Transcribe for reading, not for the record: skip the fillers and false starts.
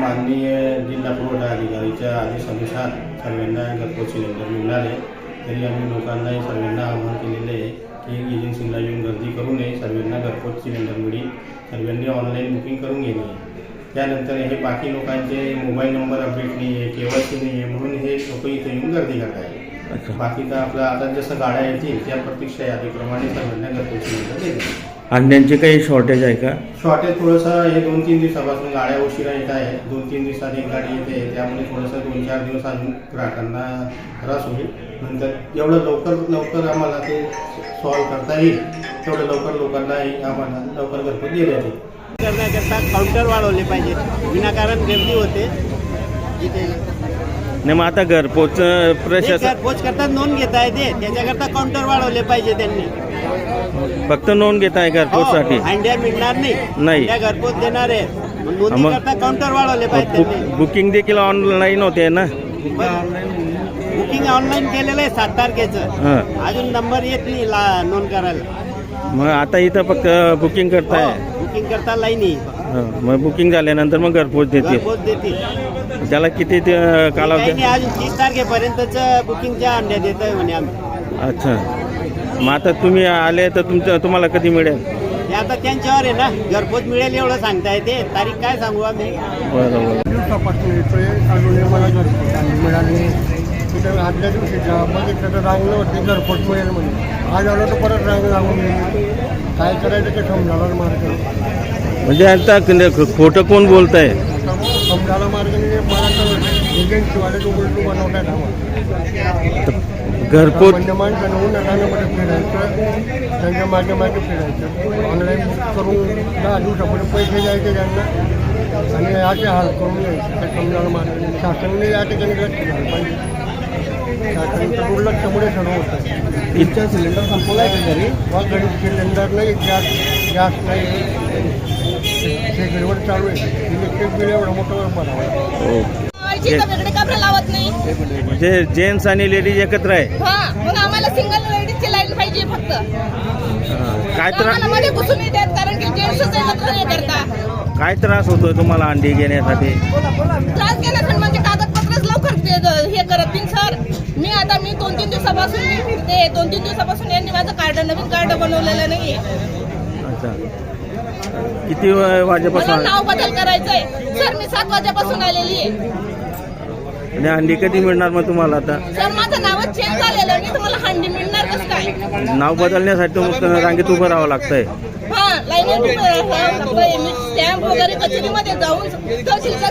माननीय जिल्हा पुरवठा अधिकारीच्या आदेशानुसार सर्वांना घरपोच सिलेंडर मिळाले, तरी आम्ही लोकांनाही सर्वांना आवाहन केलेले आहे की एजन्सीला येऊन गर्दी करू नये, सर्वांना घरपोच सिलेंडर मिळेल, सर्वांनी ऑनलाईन बुकिंग करून घेणे। त्यानंतर हे बाकी लोकांचे मोबाईल नंबर अपडेट नाही आहे, KYC नाही आहे, म्हणून हे लोक इथे येऊन गर्दी करत आहेत। बाकी तर आपलं आता जसं गाड्या येतील त्या प्रतीक्षा यादीप्रमाणे सर्वांना घरपोच सिलेंडर देतील। अंड्यांचे काही शॉर्टेज आहे का? शॉर्टेज थोडंसं हे 2-3 दिवसापासून गाड्या उशिरा येत आहे, 2-3 दिवसात एक गाडी येते, त्यामुळे थोडंसं 2-4 दिवस अजून ग्राहकांना त्रास होईल। नंतर जेवढं लवकर आम्हाला ते सॉल्व करता येईल तेवढं लवकर लोकांनाही आम्हाला लवकर घरपोच देण्यात येईल। करण्याकरता काउंटर वाढवले पाहिजे, विनाकारण गर्दी होते इथे। नाही मग आता घरपोच प्रशासन घरपोच करता नोंद घेता येते, त्याच्याकरता काउंटर वाढवले पाहिजे त्यांनी। फक्त नोंद घेत आहे घरपोचसाठी? अंड्या मिळणार नाही, त्या घरपोच देणार आहे, नोंदणी करता काउंटर वाढवले पाहिजे त्यांनी। बुकिंग देखील ऑनलाईन होते ना? बुकिंग ऑनलाईन केलेलं आहे 7 तारखेचं, अजून नंबर येत नाही नोंद करायला। मग आता इथं फक्त बुकिंग करताय? बुकिंग करता लाईनी, मग बुकिंग झाल्यानंतर मग घरपोच देते? त्याला किती कालावधी? अजून 30 तारखेपर्यंतच बुकिंगच्या अंड्या देत आहे म्हणे आम्ही। अच्छा, मग आता तुम्ही आले तर तुम्हाला कधी मिळेल? हे आता त्यांच्यावर आहे ना, घरपोच मिळेल एवढं सांगता येते, तारीख काय सांगू आम्ही? बरोबर। दिवसापासून येतोय, अजून मला घरपोच मिळाली। तिथं आदल्या दिवशी बघितलं तर रांगलं होती, घरपोच मिळेल म्हणे। आज आलो तर परत रांग लागून गेली, काय करायचं ते समजायला मार्ग। म्हणजे आता खोटं कोण बोलत आहे? समजायला मार्ग म्हणजे मला तर एजन्सीवाले तो उलटू बनवतात आम्हाला। घरपोच म्हणजे माणसानं उन्हाळ्यामध्ये फिरायचं, त्यांच्या मागे मागे फिरायचं, ऑनलाईन बुक करून 10 दिवसापर्यंत पैसे द्यायचे त्यांना, आणि याचे हाल करून घ्यायचे, ते समजायला मार्ग नाही। शासनाने या ठिकाणी लक्ष द्यायला पाहिजे, शासनाचं दुर्लक्षामुळे सर्व होतं। तुमचा सिलेंडर संपवला आहे का घरी? घरी सिलेंडर नाही, गॅस नाही, शेगडीवर चालू आहे, इलेक्ट्रिक बिल एवढं मोठं भरावं। लावत नाही म्हणजे जेंट्स आणि लेडीज एकत्र आहे? मग आम्हाला सिंगल लेडीजची लाईन पाहिजे फक्त। काय त्रास? मध्ये घुसून येतात, कारण की जेंट्सच एकत्र नाही करता। काय त्रास होतो तुम्हाला अंडी घेण्यासाठी? त्रास घेण्यासाठी म्हणजे कागदपत्रच लवकर हे करत नाही सर। मी 2-3 दिवसापासून फिरते, 2-3 दिवसापासून यांनी माझं नवीन कार्ड बनवलेलं नाही। अच्छा, किती वाजेपासून? नाव बदल करायचंय सर, मी 7 वाजेपासून आलेली आहे। आणि अंडी कधी मिळणार मग तुम्हाला आता? सर माझं नावच चेंज झालेलं आहे, तुम्हाला हंडी मिळणार कसं काय? नाव बदलण्यासाठी रांगेत उभं राहावं लागतंय? लाईनीत स्टॅम्प वगैरे कचेरीमध्ये जाऊन तहसीलचा